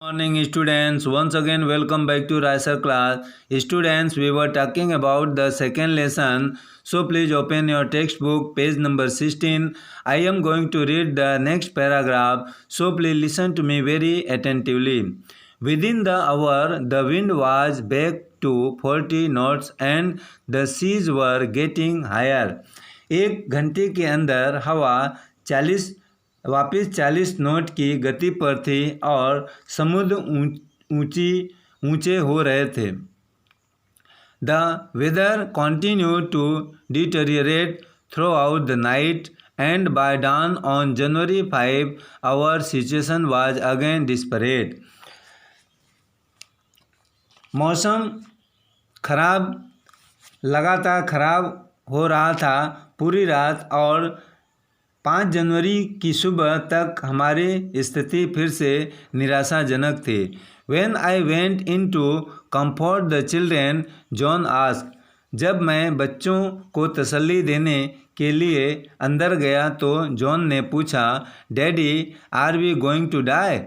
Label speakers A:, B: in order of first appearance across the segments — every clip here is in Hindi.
A: Morning students, once again welcome back to Riser class. Students, we were talking about the second lesson, so please open your textbook page number 16. I am going to read the next paragraph, so please listen to me very attentively. Within the hour the wind was back to 40 knots and the seas were getting higher. एक घंटे के अंदर हवा 40 नॉट की गति पर थी और समुद्र ऊंचे हो रहे थे. The weather continued to deteriorate throughout the night, and by dawn on January 5, our situation was again desperate. मौसम लगातार खराब हो रहा था पूरी रात और 5 जनवरी की सुबह तक हमारी स्थिति फिर से निराशाजनक थी. When I went in to comfort the children, John asked. जब मैं बच्चों को तसल्ली देने के लिए अंदर गया तो जॉन ने पूछा, daddy, are we going to die?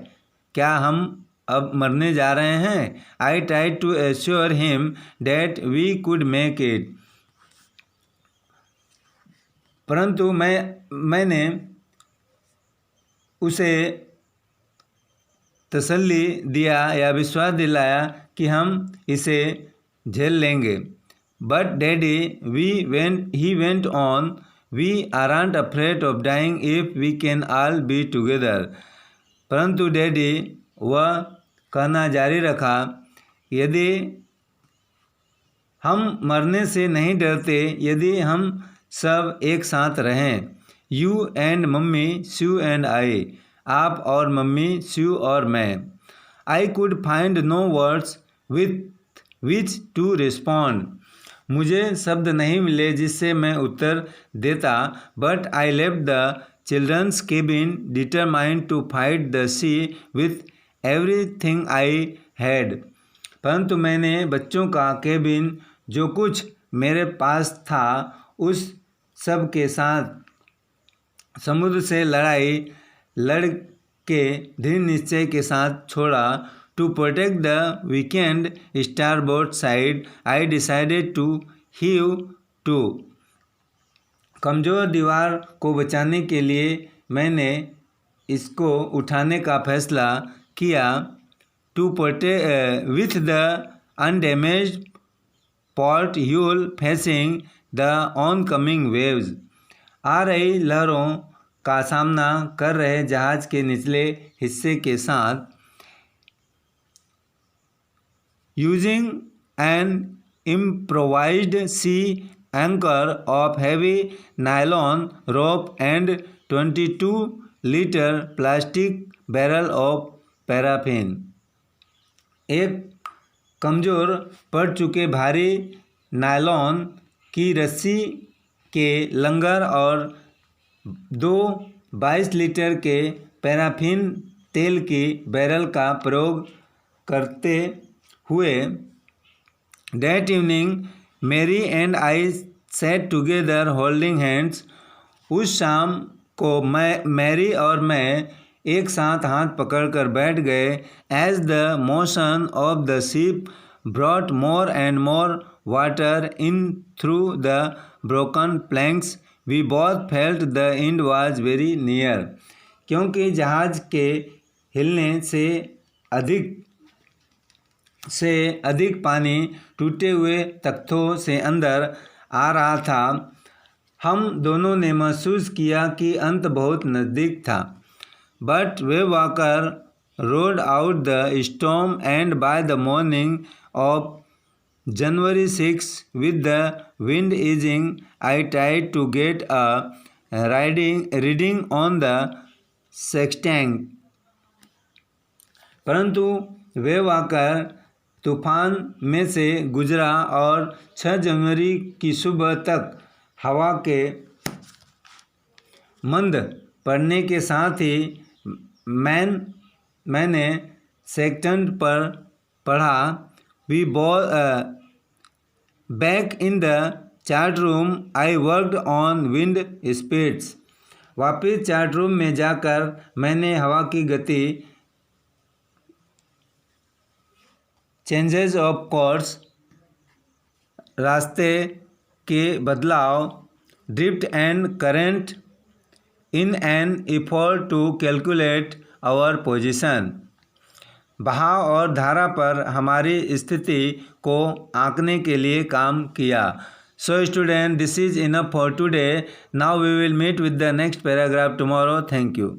A: क्या हम अब मरने जा रहे हैं? I tried to assure him that we could make it. परंतु मैंने उसे तसल्ली दिया या विश्वास दिलाया कि हम इसे झेल लेंगे. But Daddy, he went on, we aren't afraid of dying if we can all be together. परंतु डैडी, वह कहना जारी रखा, यदि हम मरने से नहीं डरते यदि हम सब एक साथ रहें. You and mummy, Sue and I. आप और मम्मी, स्यू और मैं. I could find no words which to respond. मुझे शब्द नहीं मिले जिससे मैं उत्तर देता. But I left the children's cabin determined to fight the sea with everything I had. परंतु मैंने बच्चों का केबिन जो कुछ मेरे पास था उस सब के साथ समुद्र से लड़ के दृढ़ निश्चय के साथ छोड़ा. To protect the weakened starboard side I decided to heave to. कमज़ोर दीवार को बचाने के लिए मैंने इसको उठाने का फैसला किया. To protect with the undamaged port hull facing the oncoming waves. आ रही लहरों का सामना कर रहे जहाज के निचले हिस्से के साथ. Using an improvised sea anchor of heavy nylon rope and 22 litre plastic barrel of paraffin. एक कमज़ोर पड़ चुके भारी नायलॉन की रस्सी के लंगर और 22 लीटर के पैराफिन तेल की बैरल का प्रयोग करते हुए. That evening, Mary and I sat together holding hands. उस शाम को मैरी और मैं एक साथ हाथ पकड़कर बैठ गए. As the motion of the ship brought more and more water in through the broken planks, we both felt the end was very near. क्योंकि जहाज के हिलने से अधिक पानी टूटे हुए तख्तों से अंदर आ रहा था, हम दोनों ने महसूस किया कि अंत बहुत नज़दीक था. But Wavewalker rode out the storm, and by the morning of January 6, with the wind easing, I tried to get a reading on the sextant. परंतु वेववॉकर तूफान में से गुजरा और 6 जनवरी की सुबह तक हवा के मंद पड़ने के साथ ही मैंने सेक्टेंट पर पढ़ा. We back in the chart room I worked on wind speeds. वापिस चार्ट रूम में जाकर मैंने हवा की गति चेंजेस ऑफ कोर्स, रास्ते के बदलाव, drift and current in an effort to calculate our position, बहाव और धारा पर हमारी स्थिति को आंकने के लिए काम किया। So student, this is enough for today. Now we will meet with the next paragraph tomorrow. Thank you.